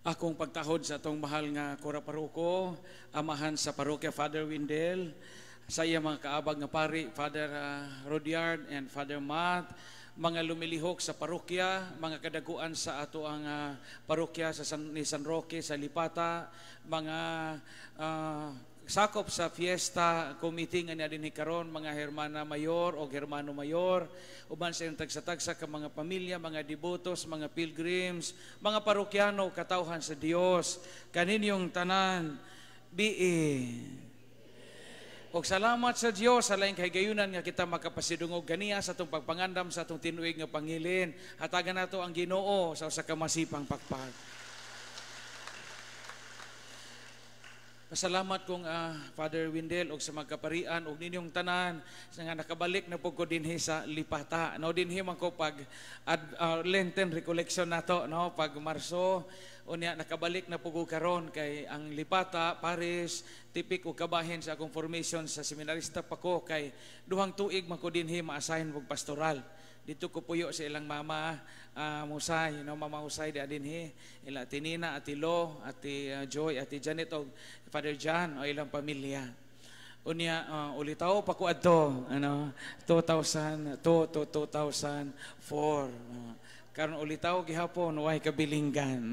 Akong pagtahod sa atong mahal nga kura-paruko, amahan sa parokya Father Windel, sa iya mga kaabag nga pari, Father Rodiard and Father Matt, mga lumilihok sa parokya, mga kadaguan sa ato ang parokya sa ni San Roque sa Lipata, mga sakop sa fiesta committee nga niya din karon, mga hermana mayor o hermano mayor, uban sa tagsa-tagsa ka mga pamilya, mga devotos, mga pilgrims, mga parokyano katawhan sa Dios, kaninyong tanan biin. Og salamat sa Dios sa laing kahigayunan nga kita makapasidungog ganiya sa atong pagpangandam sa atong tinuig nga pangilin. Hatagan nato ang Ginoo sa usa ka masipang pagpag. Pasalamat kong Father Windel og sa magkaparian og ninyong tanan nga nakabalik na pud ko dinhi sa Lipata. No dinhi man ko pag Lenten recollection nato no pag Marso unya nakabalik na pud ko karon kay ang Lipata Paris tipik og kabahin sa akong formation sa seminarista pa ko kay duhang tuig man ko dinhi ma-assign og pastoral. Dito ko puyo sa ilang mama Musay, Mama Musay di adinhi, ila Tinina, Ati Lo, Ati Joy, Ati Janet o Father John o ilang pamilya. Unya ulitaw pa ko adto 2002 to 2004. Karon ulitaw gihapon way kabilinggan.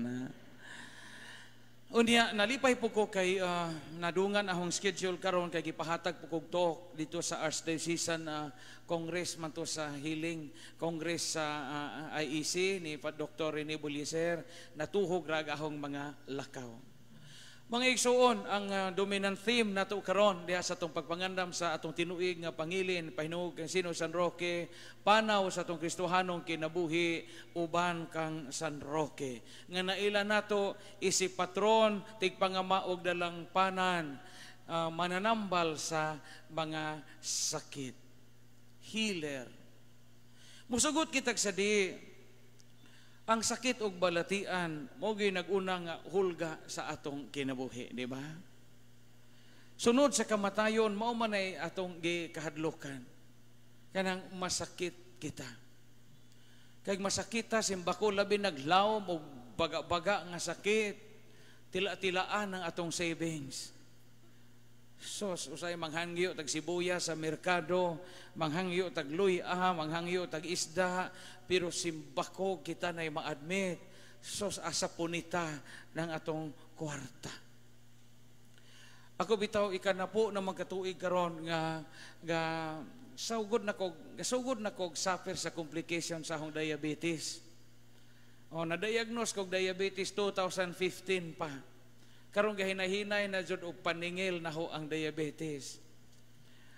Unya nalipay po ko kay nadungan ahong schedule karon kay gipahatag po kog talk dito sa Archdiocesan Congress man to sa Healing Congress sa IEC ni Dr. Rene Buliser, natuhog ra ahong mga lakaw. Mga igsuon, ang dominant theme nato karon diha sa atong pagpangandam sa atong tinuig nga pangilin pahinuog kang sino San Roque, panaw sa atong Kristohanong kinabuhi uban kang San Roque. Nga naila nato isip patron tigpangamaog dalang panan, mananambal sa mga sakit. Healer. Musugot kitag sa di ang sakit og balatian mo gyud nag-una nga hulga sa atong kinabuhi, di ba? Sunod sa kamatayon mao man ay atong gikahadlokan. Kanang masakit kita. Kay masakita simbako labi naglawom og baga-baga nga sakit, tila-tilaan ang atong savings. Sos usay manghangyo tag sibuya sa merkado, manghangyo tag luya, manghangyo tag isda, pero simbako kita nay ma-admit sos asa punita ng atong kwarta. Ako bitaw ikanapo na magkatuig karon nga sugod na kog suffer sa complication sa akong diabetes. Na-diagnose kog diabetes 2015 pa. Karong gahinahinay na jud og paningil na ho ang diabetes.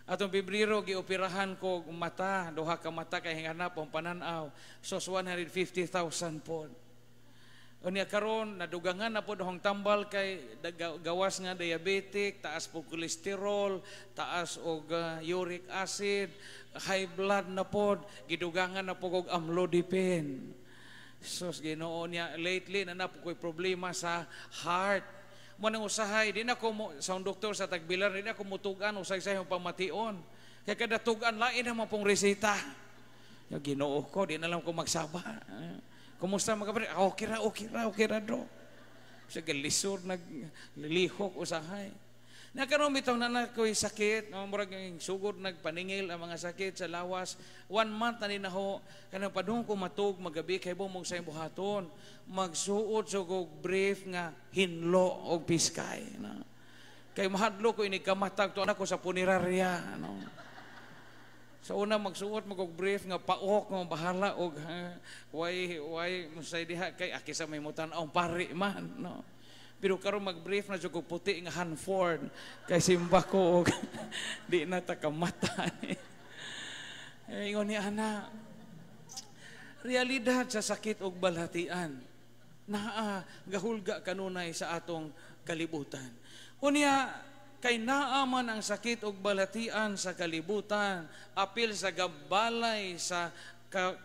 Atong Pebrero gioperahan ko mata, duha ka mata kay hinganap ang pananaw. Sos 150,000 po. Unya karon nadugangan na po dohong tambal kay gawas nga diabetic, taas po cholesterol, taas og uric acid, high blood na po, gidugangan na po og amlodipine. Sos Ginoo niya lately na po ko'y problema sa heart. Manang usahay, di na ko sa doktor sa Tagbilar, di na ko mutugan, usay-say yung pamation. Kaya kada tugan, lain naman pong resita. Yung Ginoo ko, di na lang ko magsaba. Kumusta mga kapatid? Okay ra, do. Sige, lisod, naglilihok, usahay. Nakaroon bitaw na ko'y sakit, murag sugod nagpaningil ang mga sakit sa lawas. 1 month na ninaho, kanang padung ko matug magabi kay bumong sa buhaton, magsuot so kog brief nga hinlo og piskay. No? Kay mahadlo ko ini kamatag to anak ko sa punerarya. No? Sa una magsuot magog brief nga paok nga bahala og way musay diha kay aki sa may mutan-aw pari man. No? Pero karon mag-brief na jud puti nga Hanford kay simba ko og di na ta kamata. Ingon ni ana. Realidad sa sakit og balhatian naa gahulga kanunay sa atong kalibutan. Unya kay naa man ang sakit og balhatian sa kalibutan, apil sa gabalay sa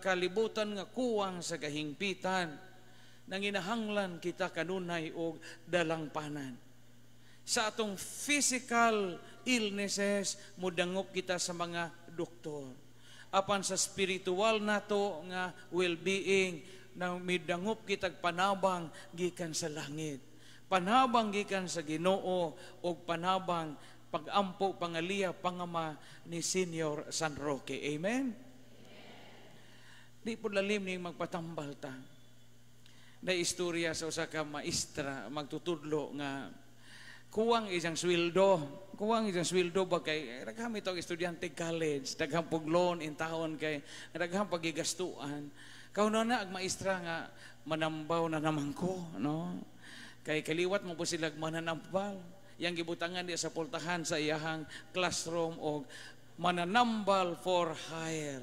kalibutan nga kuwang sa kahingpitan. Nanginahanglan kita kanunay og dalangpanan. Sa atong physical illnesses, mudangop kita sa mga doktor. Apan sa spiritual nato nga well-being, na midangop kitag panabang gikan sa langit. Panabang gikan sa Ginoo o panabang pagampo pangaliya pangama ni Senior San Roque. Amen? Di po lalim ni magpatambal ta. Na istorya sa usa ka maestra magtutudlo nga kuwang isang sweldo ba kay daghang itong estudyante college, daghang loan in taon kay daghang pagigastuan. Kauno na ag maestra nga manambaw na naman ko, no? Kay kaliwat mo po sila mananambal. Yang gibutangan diya sa pultahan sa iyahang classroom og mananambal for hire.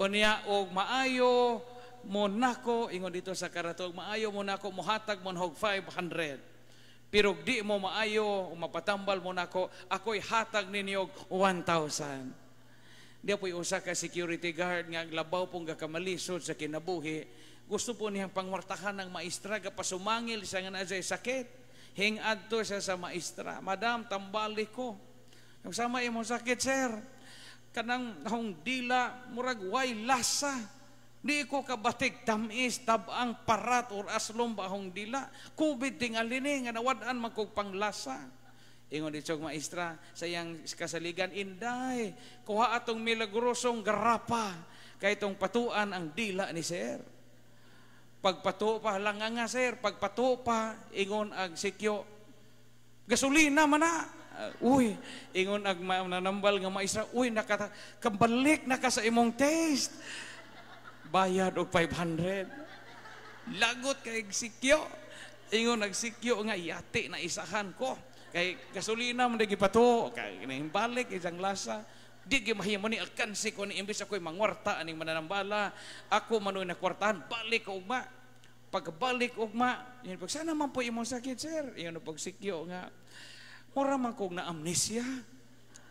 Unya og maayo mo nako ingon dito sa karatog, maayo mo nako mohatag mo og 500. Pero di mo maayo mapatambal mo nako, ako'y hatag ninyo 1,000. Di po'y usa ka security guard nga labaw pong gakamalisod sa kinabuhi. Gusto po niyang pangwartahan ng maestra kapasumangil siya nga na sakit. Hingad to siya sa maestra. Madam, tambali ko. Nagsama imong sakit, sir. Kanang nahong dila, murag way lasa. Di ko kabatik tamis, tabang parat or aslom bahong dila. Kubid tingalini, nga nawadaan magkog panglasa. Ingon dito maestra, sayang kasaligan, inday, kuha atong milagrosong garapa, kay itong patuan ang dila ni sir. Pagpato pa, lang nga sir, pagpato pa, ingon ag sikyo, gasolina man na. Uy, ingon ag nanambal nga maestra, uy, nakabalik na ka sa imong taste. Bayad og 500. Lagot kay sikyo. Ingon nagsikyo nga yati na isahan ko. Kay gasolina man gipato, kay balik isang lasa. Di gimahimo ni alkansi ko ni imbis ako'y mangwarta aning mananambala. Ako manoy na kwartahan, balik ko ugma. Pagbalik ugma, yun pag sana man po imong sakit, sir. Yun pag sikyo nga. Mura man kog na amnesia.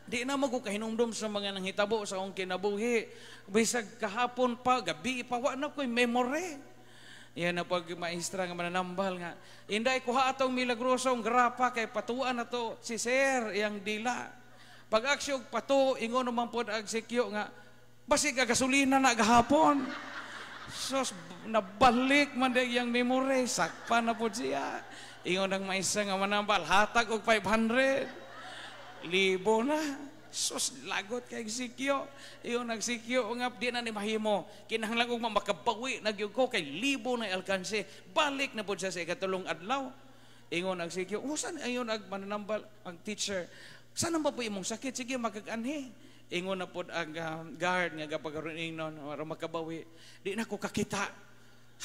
Di na magkahinumdum sa mga nanghitabo sa akong kinabuhi. Bisag kahapon pa, gabi pa, wala ko'y memory. Yan na pag maestra nga mananambal nga. Inday, kuha atong milagrosong grapa kay patuan na to si sir, yang dila. Pag aksyog pato, ingon naman po ag sikyo nga, basig gasolina na gahapon. So, nabalik man din yung memory, sakpa na po siya. Ingon ng maestra nga manambal, hatag og 500. Libo na. Sus, lagot kay sikyo. Iyon nagsikyo nga di na ni mahimo. Kinahanglan og makabawi nagyug ko kay libo na alkanse. Balik na pud siya sa ikatulong adlaw. Ingon nagsikyo. Usan ayon ag mananambal ang teacher. Sana ba po imong sakit? Sige magag-anhi. Ingon na pud ang guard nga gapagaron ingnon para makabawi. Di na ko kakita.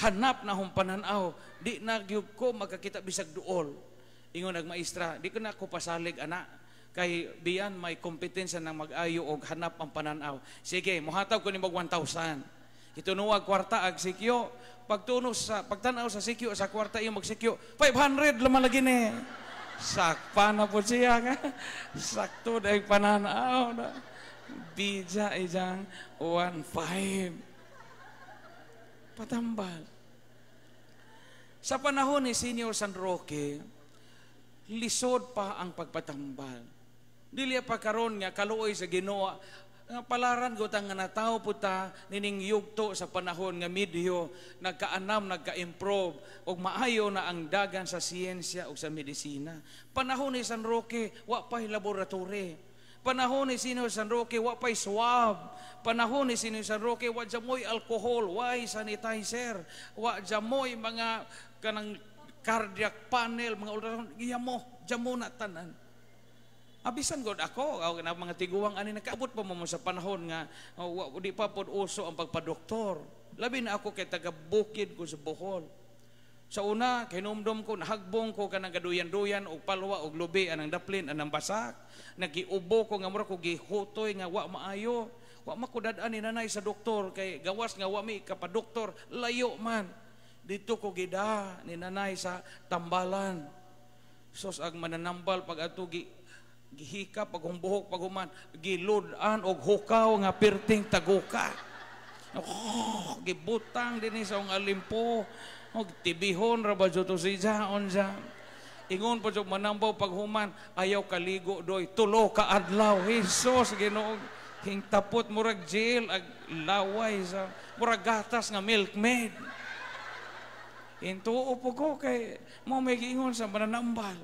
Hanap na hong pananaw. Di na gyud ko makakita bisag duol. Ingon nagmaestra, di ko na ko pasalig anak. Kay biyan may kompetensya ng mag-ayo og hanap ang pananaw. Sige, muhataw ko ni mag 1,000. Itunuwag kwarta ag sikyo. Pagtanaw sa sikyo sa kwarta yung magsikyo, 500 laman lagi ni. Sakpa na po siya nga. Sakto dahil pananaw na. Bija ijang 1,500. Patambal. Sa panahon ni Senior San Roque, lisod pa ang pagpatambal. Dili pa karon nga kaluoy sa Ginoo nga palaran gutang nga natawo puta nining yugto sa panahon nga medyo nagkaanam nagka-improve og maayo na ang dagan sa siyensya ug sa medisina. Panahon ni San Roque wa pay laboratory. Panahon ni Senior San Roque wa pay swab. Panahon ni Senior San Roque wa jamoy alcohol, wa sanitizer, wa jamoy mga kanang cardiac panel, mga ultrasound, giyamo, jamo na tanan. Abisan god ako, na mga tiguang ani nakaabot pa mo sa panahon nga di pa pod uso ang pagpadoktor. Labi na ako kay taga-bukid ko sa Bohol. Sa una, kinumdum ko, nahagbong ko kanang gaduyan-duyan og palwa og lubi anang daplin anang basak. Nagiubo ko nga mura ko gihutoy nga wa maayo. Wa makudad-an ni nanay sa doktor kay gawas nga wa mi kapadoktor, layo man. Dito ko gida ni nanay sa tambalan. Sos ag mananambal pag ato gihika pag humbuhok pag human giludan og hukaw nga pirting taguka. Oh, gibutang dinhi sa alimpo og tibihon ra ba joto si jaon ja. Ingon po jud manambaw pag human ayaw kaligo doy tulo ka adlaw. Hesus Ginoo Hingtapot murag jail ag laway sa murag gatas nga milkmaid. Hintuo po ko kay mo may giingon sa mananambal.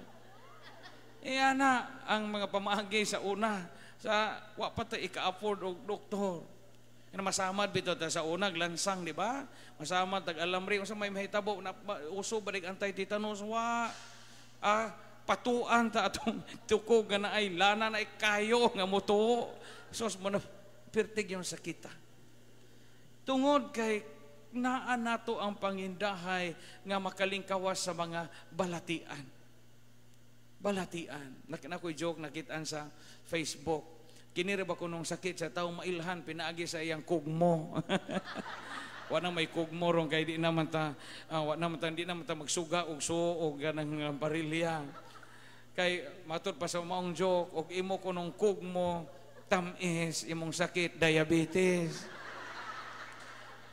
Ana ang mga pamaagi sa una sa wa pa ta ika-afford og doktor. Nga masamad bitaw ta sa una glansang, di ba? Masamad tag alamri unsa may mahitabo na uso balig anti-tetanus wa patuan ta atong tukog nga naay lana na kayo nga motuo. Sos mo na pertig yung sakita. Tungod kay naa nato ang pangindahay nga makalingkawas sa mga balatian. Balatian. Nakoy joke nakitaan sa Facebook. Kinira ba ko nung sakit sa taong mailhan pinaagi sa iyang kugmo. Wala may kugmo rong kay di naman ta magsuga og suo og ganang barilya. Kay matud pa sa maong joke og imo ko nung kugmo tamis imong sakit diabetes.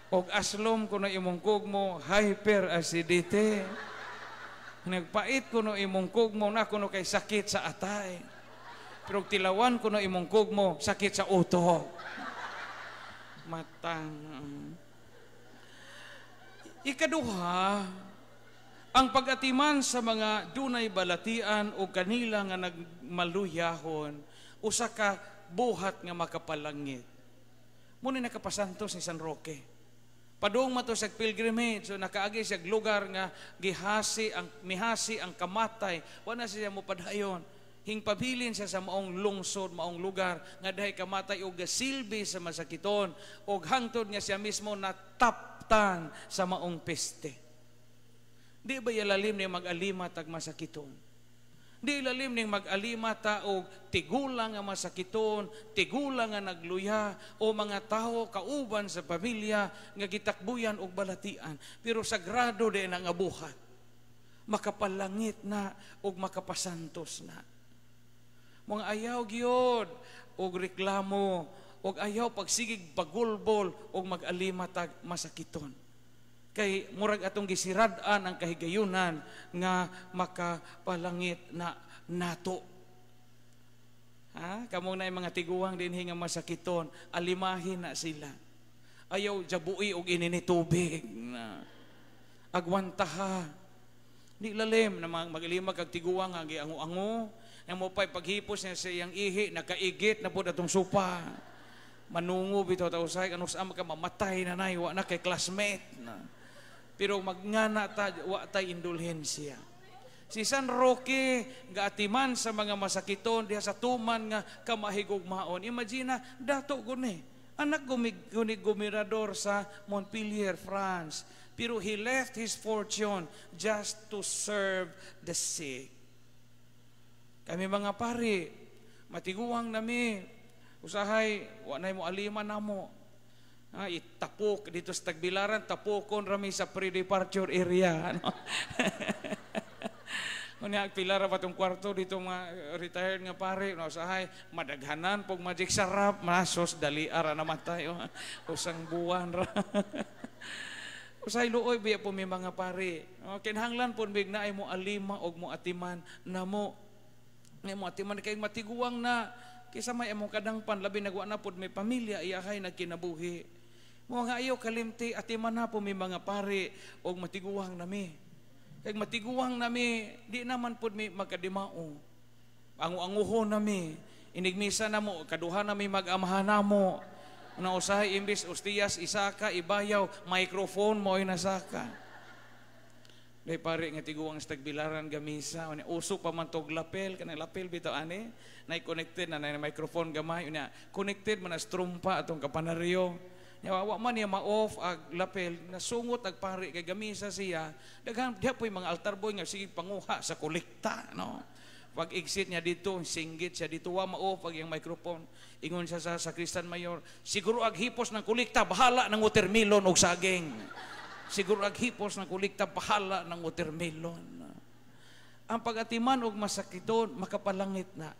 Og aslom ko na imong kugmo hyperacidity. Nagpait ko no imong kugmo na kuno kay sakit sa atay. Pero tilawan ko no imong kugmo sakit sa utok. Matang. Ikaduha, ang pag-atiman sa mga dunay balatian o kanila nga nagmaluyahon usa ka buhat nga makapalangit. Muna nakapasantos ni San Roque. Padung mato sa pilgrimage, so nakaagi siya lugar nga mihasi ang kamatay. Wala siya mo padayon. Hingpabilin siya sa maong lungsod, maong lugar nga dahay kamatay o gasilbi sa masakiton o hangtod nga siya mismo nataptan sa maong peste. Di ba yalalim ni mag-alimat ag masakiton? Di lalim ning mag-alimata o tigulang nga masakiton, tigulang nga nagluya o mga tao kauban sa pamilya nga gitakbuyan og balatian. Pero sagrado din ang abuhat. Makapalangit na o makapasantos na. Mga ayaw gyud og reklamo og ayaw pagsigig pagulbol og mag-alimatag masakiton. Kay murag atong gisirad-an ang kahigayunan nga makapalangit na nato. Kamong na mga tiguang dinhi nga masakiton, alimahin na sila. Ayaw jabui og inini tubig na agwantaha. Di lalim na magalimag kag tiguang nga giango-ango, nga mo pay paghipos niya sa iyang ihi nakaigit na pud atong supa. Manungo bitaw ta usay kanus ka mamatay na nay wa na kay classmate na. Pero magngana ta wa tay indulhensya. Si San Roque gaatiman sa mga masakiton diha sa tuman nga kamahigugmaon. Imagine dato guni. Anak gumirador sa Montpellier, France. Pero he left his fortune just to serve the sick. Kami mga pari, matiguang nami, usahay, wa na mo aliman namo. Itapok dito sa Tagbilaran, tapokon rami sa pre-departure area. Ano? Kanya pilara pa itong kwarto dito mga retired nga pare, usahay, madaghanan pog magic sarap, masos, daliara naman tayo. Usang buwan ra. Usahay luoy, biya po may mga pare. Kinhanglan po, big na ay mo alima o mo atiman na mo. Ngay mo atiman, kay matiguang na, kaysa may among kadangpan, labi nagwa na po may pamilya, iyahay nagkinabuhi. Mga ayaw kalimti, atiman na po may mga pare o matiguang nami. Kaya matiguang nami, di naman po may magkadimao. Anguhon nami, inigmisa na mo, kaduha nami mag-amahan na mo. Na usahay, imbis, ustiyas, isaka, ibayaw, microphone mo ay nasaka. Dahil pare nga tiguang sa Tagbilaran gamisa, usok pa man tog lapel, kanang lapel bitaw ani, na-connected na microphone gamay, connected man na strumpa atong kapanaryo. Wa man niya ma-off ag lapel, nasungot ag pare kay gamisa siya, daghan diha po'y mga altar boy nga sige panguha sa kolekta, no? Pag exit niya dito, singgit siya dito, wa ma-off ag yung microphone. Ingon siya sa Sakristan Mayor, siguro ag hipos ng kolekta, bahala ng watermelon og saging. Siguro ag hipos ng kolekta, bahala ng watermelon. Ang pag-atiman og masakiton, makapalangit na.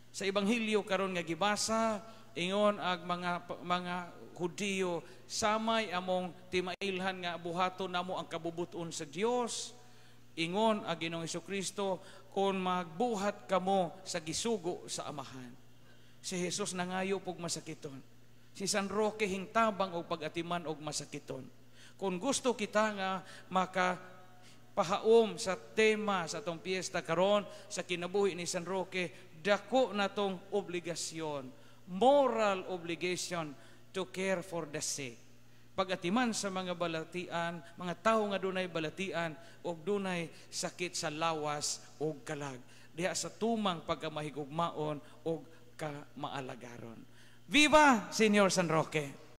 Sa Ebanghelyo karon nga gibasa, ingon ag mga Hudiyo, samay among timailhan nga buhaton namo ang kabubuton sa Dios. Ingon ang Ginoong Hesukristo, kung magbuhat kamo sa gisugo sa amahan. Si Jesus nangayo pog masakiton. Si San Roque hingtabang og pagatiman og masakiton. Kung gusto kita nga makapahaom sa tema sa atong piyesta karon sa kinabuhi ni San Roque, dako na tong obligasyon, moral obligation to care for the sick. Pagatiman sa mga balatian, mga tao nga dunay balatian og dunay sakit sa lawas og kalag. Diha sa tumang pagkamahigugmaon og kamaalagaron. Viva Senior San Roque!